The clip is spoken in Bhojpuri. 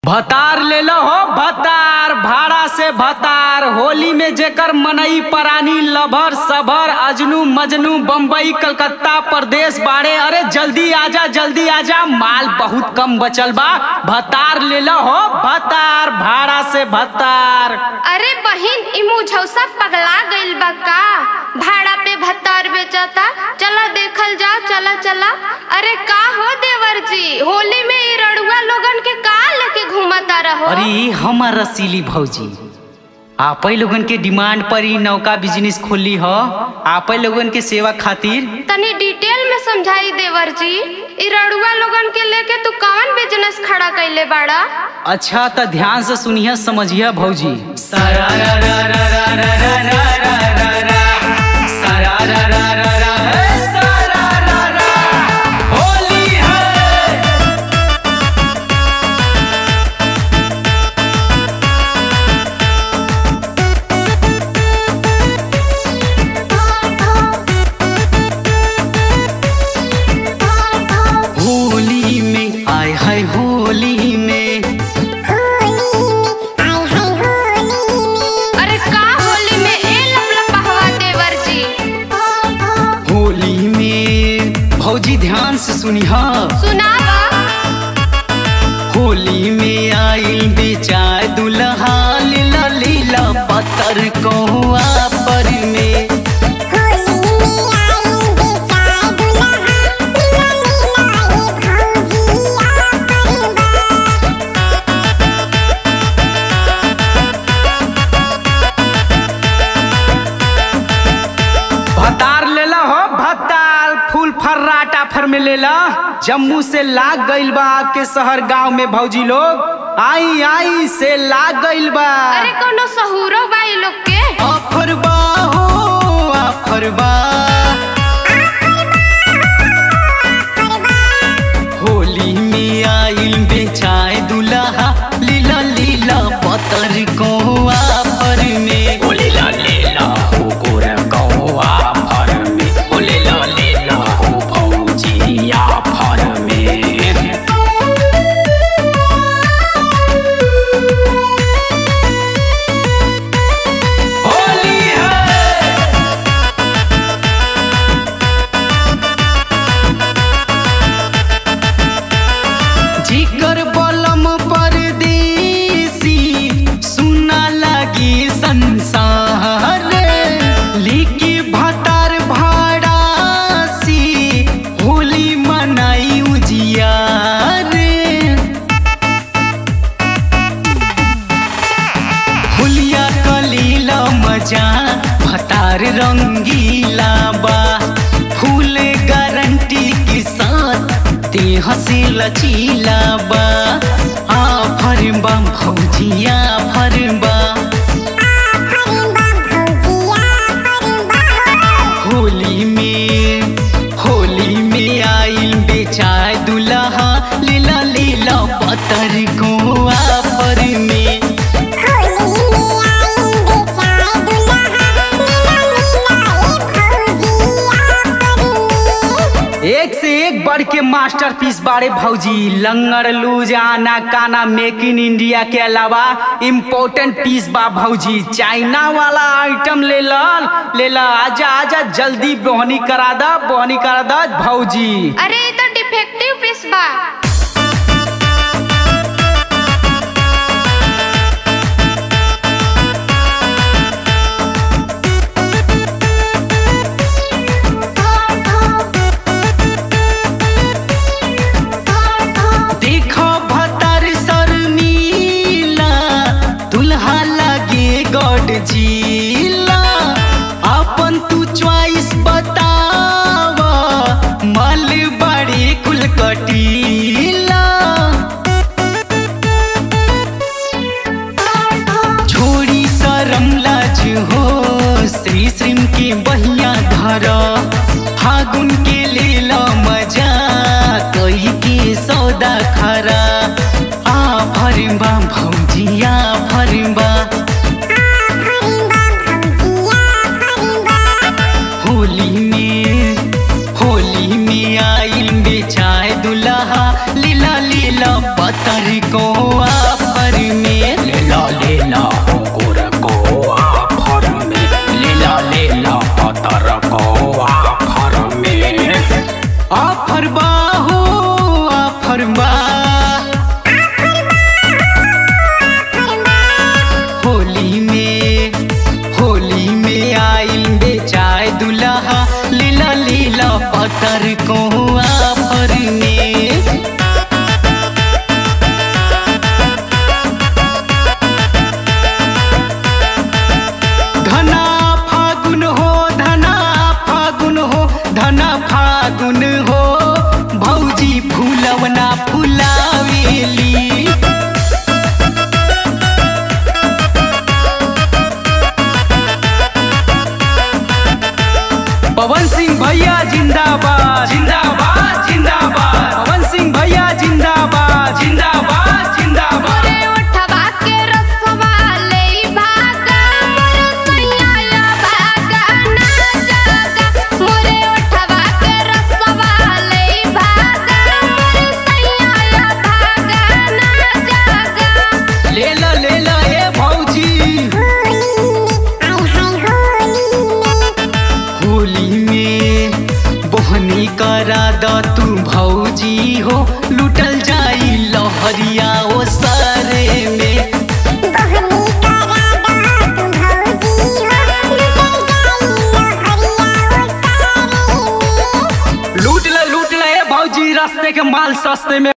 भतार ले लो हो भतार भाड़ा से भतार। होली में जेकर मनई परानी लभर सभर अजनू मजनू बम्बई कलकत्ता प्रदेश बाड़े। अरे जल्दी आजा माल बहुत कम बचल बा। भतार ले लो हो भतार भाड़ा से भतार। अरे बहिन ई मुझौसा पगला गइल बा का? भाड़ा पे भतार बेचता। चला देखल जा चला। अरे का हो देवर जी, होली में ई रड़ुआ लोगन के का लेके घूमता रहो? अरे हमार रसीली भौजी आप लोगन के डिमांड पर ही नौका बिजनेस खोली हो। आप लोगन के सेवा खातिर तनी डिटेल में समझाई देवर जी। ई रड़ुआ लोगन के लेके तू कौन बिजनेस खड़ा कैले बाड़ा? अच्छा तो ध्यान से सुनिए समझिए भौजी। सारा रा रा रा रा रा रा रा रा रा सारा रा रा रा रा सारा रा रा होली है। होली में आय है होली में अरे का होली में ए लपलपहवा देवर जी? होली में भौजी ध्यान से सुनिहा। सुनावा। होली में आई बेचाय दुल्हा लीला लीला पत्थर कहुआ पर में। भतार लेला हो भतार फूल फर्राटा फर में लेला। जम्मू से लाग गइल बा आपके शहर गांव में भौजी लोग। आई से लाग गइल बा। अरे कोनो सहूरो बा ई लोग के? अफरबा हो अफरबा। होली में आइल बेचाए दुल्हा लीला लीला पतर कहुआ पर में। ओ लीला लीला हो गोरा कहुआ पर में। ओ लीला लीला हो भौजिया पर में। होली है। जिकर बलम परदेसी सुना लगी संसार। लिखी भतार भाड़ासी होली मनाई उजियार। हुलिया कलीला मजा भतार रंगीला बा। फूल गारंटी के साथ देह से लचीला बा। फरबा भौजिया फरबा। होली में आइल बेचाय दुल्हा लीला लीला पतर कहुआ पर में। एक से एक बढ़ के मास्टरपीस बाड़े भौजी। लंगर लूज आना काना मेक इन इंडिया के अलावा इम्पोर्टेंट पीस बा भौजी। चाइना वाला आइटम ले ला आजा जल्दी बोहनी करा दा भौजी। अरे ये तो डिफेक्टिव पीस बा। देखो भतार शर्मीला दुल्हा लगे गॉड जिला। अपन तू चॉइस बतावा मल बड़ी कुल कटीला। छोड़ी शरम लाज हो श्री श्रीम के बहिया धर। फागुन के लेला मजा कई के सौदा खरा। फरबा भौजिया फरबा। होली में आइल बेचाए दुल्हा लीला लीला पतर कहुआ तू भौजी हो, लुटल जाई लहरिया ओ सारे में। लूट ले भौजी, रास्ते के माल सस्ते में।